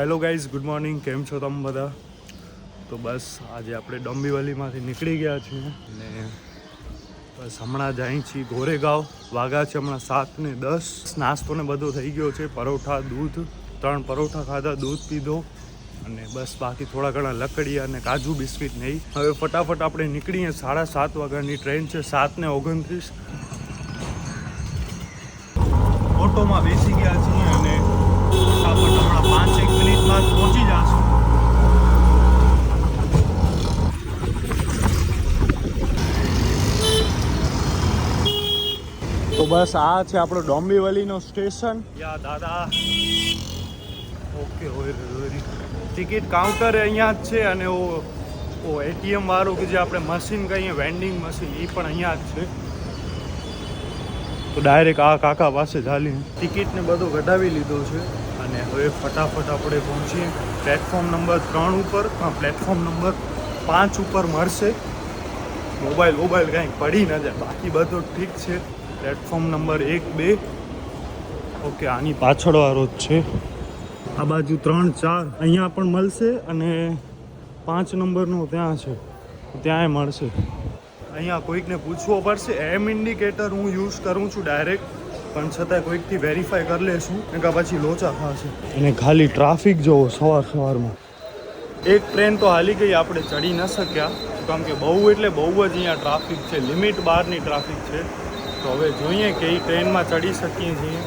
Hello guys, good morning. કેમ છો તમે બધા? તો બસ આજે આપણે ડોંબીવલીમાંથી નીકળી ગયા છીએ અને બસ હમણાં જઈએ છીએ ગોરેગાંવ. વાગા છે હમણાં 7:10. નાસ્તો ને બધો થઈ ગયો છે. પરોઠા, દૂધ, 3 પરોઠા ખાધા, દૂધ પીધો અને બસ બાકી થોડા ઘણા લકડી અને કાજુ બિસ્કિટ નહીં. હવે ફટાફટ આપણે નીકળીએ. 7:30 વાગ્યાની ટ્રેન છે. 7:29 ઓટોમાં બેસી ગયા છીએ અને ફટાફટ હમણાં 5-1 મિનિટમાં પહોંચી જશું. તો બસ આ છે આપણો ડોંબીવલીનો સ્ટેશન. યા દાદા ઓકે હોય ટિકિટ કાઉન્ટર અહીંયા જ છે અને એટીએમ વાળું કે જે આપણે મશીન કહીએ વેન્ડિંગ મશીન એ પણ અહીંયા જ છે. તો ડાયરેક્ટ આ કાકા પાસે ચાલી ટિકિટ ને બધું કઢાવી લીધો છે અને હવે ફટાફટ આપણે પહોંચીએ પ્લેટફોર્મ નંબર 3 ઉપર. પ્લેટફોર્મ નંબર 5 ઉપર મળશે. મોબાઈલ કાંઈ પડી ન જાય, બાકી બધું ઠીક છે. પ્લેટફોર્મ નંબર 1-2 ઓકે આની પાછળ વાળો જ છે. આ બાજુ 3-4 અહીંયા પણ મળશે અને 5 નંબરનો ત્યાં છે, ત્યાંય મળશે. અહીંયા કોઈકને પૂછવો પડશે. એમ ઇન્ડિકેટર હું યુઝ કરું છું ડાયરેક્ટ, પણ છતાંય કોઈકથી વેરીફાઈ કરી લેશું કે પછી લોચા થશે. અને ખાલી ટ્રાફિક જોવો સવારમાં. એક ટ્રેન તો હાલી ગઈ, આપણે ચડી ન શક્યા કારણ કે બહુ એટલે બહુ જ અહીંયા ટ્રાફિક છે. લિમિટ બહારની ટ્રાફિક છે. તો હવે જોઈએ કે એ ટ્રેનમાં ચડી શકીએ છીએ.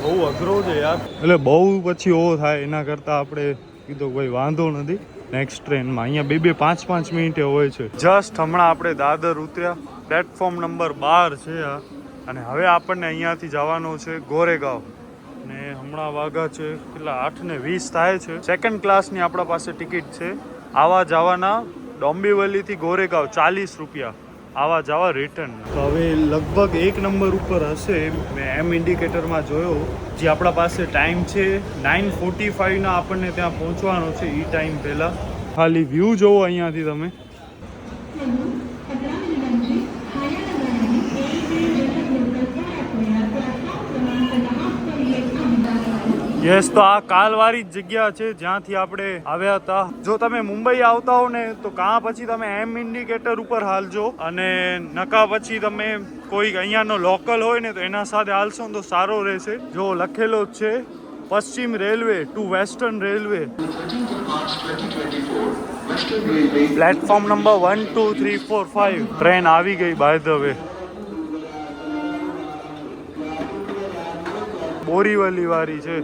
બહુ અઘરો છે યાર, એટલે બહુ પછી ઓવો થાય. એના કરતાં આપણે કીધું ભાઈ વાંધો નથી, નેક્સ્ટ ટ્રેનમાં અહીંયા 2-5 મિનિટે હોય છે. જસ્ટ હમણાં આપણે દાદર ઉતર્યા. પ્લેટફોર્મ નંબર 12 છે આ. અને હવે આપણને અહીંયાથી જવાનું છે ગોરેગાંવ. ને હમણાં વાગા છે કેટલા 8:20 થાય છે. સેકન્ડ ક્લાસની આપણા પાસે ટિકિટ છે. આવા જવાના ડોંબીવલીથી ગોરેગાંવ 40 રૂપિયા, આવા જવા રિટર્ન. તો હવે લગભગ 1 નંબર ઉપર હશે. મેં એમ ઇન્ડિકેટરમાં જોયો. જે આપણા પાસે ટાઈમ છે 9:45 આપણને ત્યાં પહોંચવાનો છે. એ ટાઈમ પહેલાં ખાલી વ્યૂ જોવો અહીંયાથી તમે. યસ, તો આ કાલવારી જ જગ્યા છે જ્યાંથી આપણે આવ્યા હતા. જો તમે મુંબઈ આવતા હો ને તો કાં પછી તમે એમ ઇન્ડિકેટર ઉપર હાલજો અને નકા પછી તમે કોઈ અહીંયાનો લોકલ હોય ને તો એના સાથે હાલશો ને તો સારો રહેશે. જો લખેલો જ છે પશ્ચિમ railway to western railway. Platform number 1, 2, 3, 4, 5 train આવી ગઈ બાય ધ વે. બોરીવલી વાળી છે.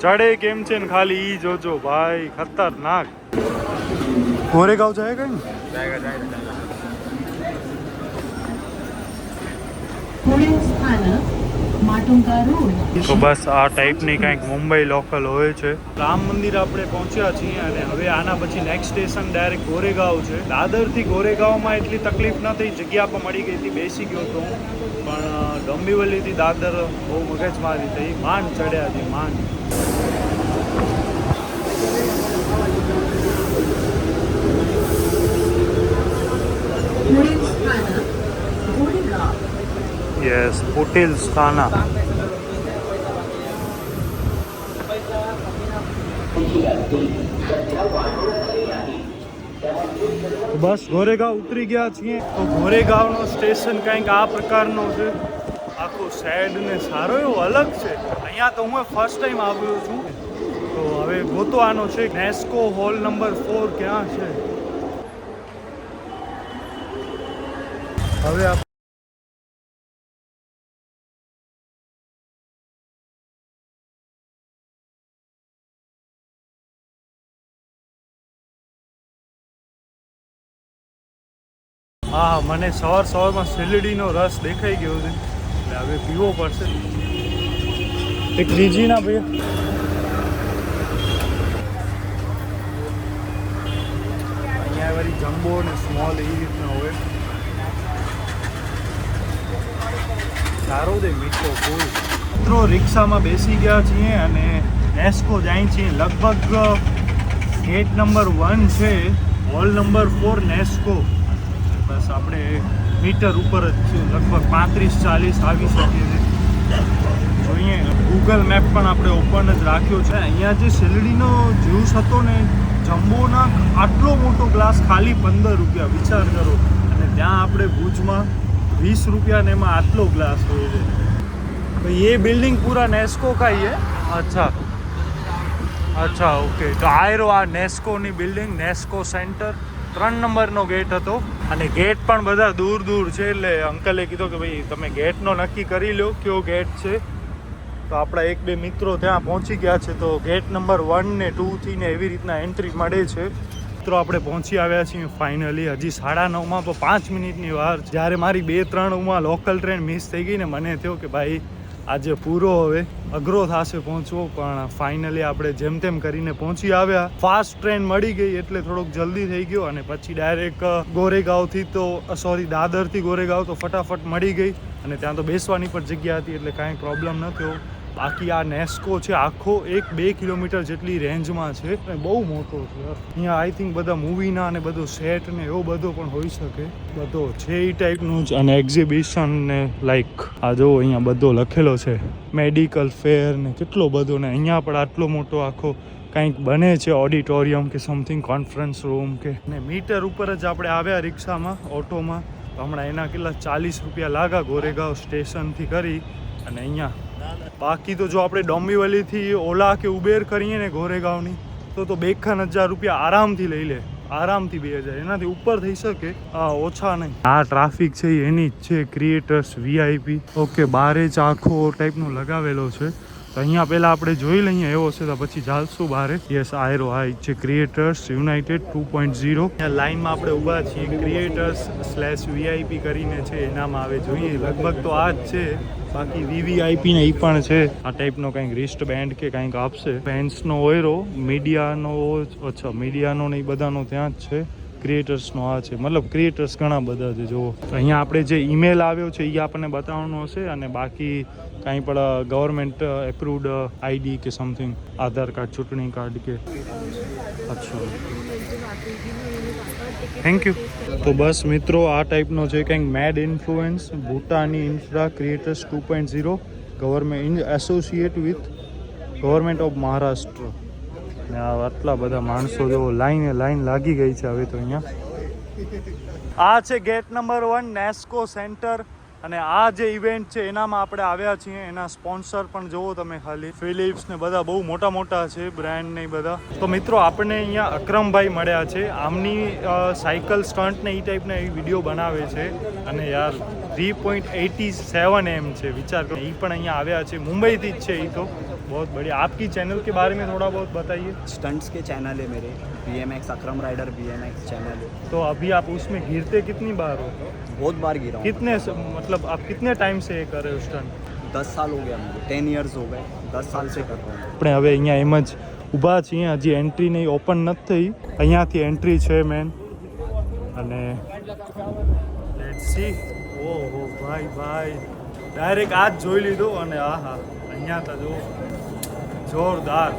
ચડે કેમ છે ને ખાલી ઈ જોજો ભાઈ, ખતરનાક. ગોરેગાંવ જાય કઈ તો બસ આ ટાઈપની કંઈક મુંબઈ લોકલ હોય છે. રામ મંદિર આપણે પહોંચ્યા છીએ અને હવે આના પછી નેક્સ્ટ સ્ટેશન ડાયરેક્ટ ગોરેગાંવ છે. દાદરથી ગોરેગાંવમાં એટલી તકલીફ ન થઈ, જગ્યા પણ મળી ગઈ હતી, બેસી ગયો હતો. પણ ડોંબીવલીથી દાદર બહુ મગજમારી થઈ. માંડ ચડ્યા હતી, માંડ. યસ, હોટેલ સ્થાના. બસ ગોરેગાંવ ઉતરી ગયા છીએ. તો ગોરેગાંવનો સ્ટેશન કંઈક આ પ્રકારનો છે. આખો સેડ ને સારો એવો અલગ છે. અહીંયા તો હું ફર્સ્ટ ટાઈમ આવ્યો છું. તો હવે ગોતવાનો છે નેસ્કો હોલ નંબર 4 ક્યાં છે. હવે હા, મને સવારમાં શેરડીનો રસ દેખાઈ ગયો છે એટલે હવે પીવો પડશે. એક લીજી ના ભાઈ. અહીંયા વાળી જમ્બો અને સ્મોલ એ રીતના હોય. સારો દે મીઠો ફૂલ. મિત્રો રિક્ષામાં બેસી ગયા છીએ અને નેસ્કો જાય છીએ. લગભગ ગેટ નંબર 1 છે, હોલ નંબર 4 નેસ્કો. બસ આપણે મીટર ઉપર જ છું, લગભગ 35-40 આવી શકીએ છીએ. જોઈએ ગૂગલ મેપ પણ આપણે ઓપન જ રાખ્યો છે. અહીંયા જે શેરડીનો જ્યુસ હતો ને જમ્બોના આટલો મોટો ગ્લાસ ખાલી 15 રૂપિયા, વિચાર કરો. અને ત્યાં આપણે ભુજમાં 20 રૂપિયા ને એમાં આટલો ગ્લાસ હોય છે. तो ये बिल्डिंग पूरा नेस्को का ही है. अच्छा अच्छा ઓકે. તો આયરો આ નેસ્કોની બિલ્ડિંગ, નેસ્કો સેન્ટર 3 નંબરનો ગેટ હતો. અને ગેટ પણ બધા દૂર દૂર છે. એટલે અંકલે કીધું કે ભાઈ તમે ગેટનો નક્કી કરી લો કયો ગેટ છે. તો આપણા 1-2 મિત્રો ત્યાં પહોંચી ગયા છે. તો ગેટ નંબર 1 ને 2 થી ને એવી રીતના એન્ટ્રી મળે છે. મિત્રો આપણે પહોંચી આવ્યા છીએ ફાઇનલી. હજી 9:30 તો 5 મિનિટની વાર. જ્યારે મારી 2-3 લોકલ ટ્રેન મિસ થઈ ગઈ ને મને થયો કે ભાઈ આજે પૂરો હવે અઘરો થશે પહોંચવો. પણ ફાઇનલી આપણે જેમ તેમ કરીને પહોંચી આવ્યા. ફાસ્ટ ટ્રેન મળી ગઈ એટલે થોડોક જલ્દી થઈ ગયો. અને પછી ડાયરેક્ટ ગોરેગાંવથી તો દાદરથી ગોરેગાંવ તો ફટાફટ મળી ગઈ. અને ત્યાં તો બેસવાની પણ જગ્યા હતી એટલે કાંઈ પ્રોબ્લેમ ન થયો. બાકી આ નેસ્કો છે આખો 1-2 કિલોમીટર જેટલી રેન્જમાં છે. બહુ મોટો છે. અહીંયા આઈ થિંક બધા મૂવીના અને બધો સેટ ને એવો બધો પણ હોઈ શકે. બધો છે એ ટાઈપનું જ. અને એક્ઝિબિશન ને લાઈક આ જો અહીંયા બધો લખેલો છે મેડિકલ ફેર ને કેટલો બધો. ને અહીંયા પણ આટલો મોટો આખો કંઈક બને છે ઓડિટોરિયમ કે સમથિંગ, કોન્ફરન્સ રૂમ કે. ને મીટર ઉપર જ આપણે આવ્યા રિક્ષામાં, ઓટોમાં. હમણાં એના કેટલા 40 રૂપિયા લાગા ગોરેગાંવ સ્ટેશનથી કરી. અને અહીંયા બાકી તો જો આપણે ડોંબીવલીથી ઓલા કે ઉબેર કરીએ ને ગોરેગાંવની તો 2,000 રૂપિયા આરામથી લઈ લે. આરામથી 2,000, એનાથી ઉપર થઈ શકે, ઓછા નહીં. આ ટ્રાફિક છે એની જ છે, ક્રિએટર્સ VIP. ઓકે, બારે જ આખો ટાઈપનો લગાવેલો છે. તો અહીંયા પહેલાં આપણે જોઈ લઈએ એવો છે તો પછી ચાલશું બારે. યસ, આયરો આ છે ક્રિએટર્સ યુનાઇટેડ 2.0. લાઇનમાં આપણે ઊભા છીએ. ક્રિએટર્સ/VIP કરીને છે, એનામાં આવે જોઈએ. લગભગ તો આ જ છે. બાકી VVIP ને એ પણ છે. આ ટાઈપનો કંઈક રિસ્ટ બેન્ડ કે કંઈક આપશે. ફેન્સનો ઓયરો, મીડિયાનો, અચ્છા મીડિયાનો ને એ બધાનો ત્યાં જ છે. ક્રિએટર્સનો આ છે, મતલબ ક્રિએટર્સ ઘણા બધા છે. જુઓ અહીંયા આપણે જે ઈમેલ આવ્યો છે એ આપણને બતાવવાનો હશે. અને બાકી કાંઈ પણ ગવર્મેન્ટ એપ્રુવડ ID કે સમથિંગ, આધાર કાર્ડ, ચૂંટણી કાર્ડ કે. અચ્છા, થેન્ક યુ. તો બસ મિત્રો આ ટાઈપનો છે કંઈક made influence Bhutani infra creators 2.0 government associate with government of Maharashtra. ને આટલા બધા માણસો જો લાઈન લાગી ગઈ છે હવે તો અહીંયા. આ છે ગેટ નંબર 1 નેસ્કો સેન્ટર. અને આ જે ઇવેન્ટ છે એનામાં આપણે આવ્યા છીએ. એના સ્પોન્સર પણ જુઓ તમે ખાલી, ફિલિપ્સ ને બધા બહુ મોટા મોટા છે બ્રાન્ડ ને બધા. તો મિત્રો આપણને અહીંયા અકરમભાઈ મળ્યા છે. આમની સાયકલ સ્ટન્ટ ને એ ટાઈપના એ વિડીયો બનાવે છે. અને યાર 3.87 m છે, વિચાર કરો. એ પણ અહીંયા આવ્યા છે, મુંબઈથી જ છે. એ તો बहुत बढ़िया. आपकी चैनल के बारे में थोड़ा बहुत बताइए. स्टंट्स के चैनल है मेरे, BMX अकरम राइडर BMX चैनल है. तो अभी आप उसमें गिरते कितनी बार हो? बहुत बार गिरा हूँ. कितने मतलब आप कितने टाइम से ये कर रहे हो स्टंट? 10 साल हो गया मुझे, 10 ईयर्स हो गए, 10 साल से कर रहा हूँ. આપણે હવે અહીંયા એમ જ ઊભા છીએ. હજી એન્ટ્રી નહીં, ઓપન નથી થઈ. અહીંયાથી એન્ટ્રી છે મેન. અને લેટ્સ સી. ઓહો ભાઈ ડાયરેક્ટ આ જ જોઈ લીધું. અને આહા, અહીંયા તો જો જોરદાર.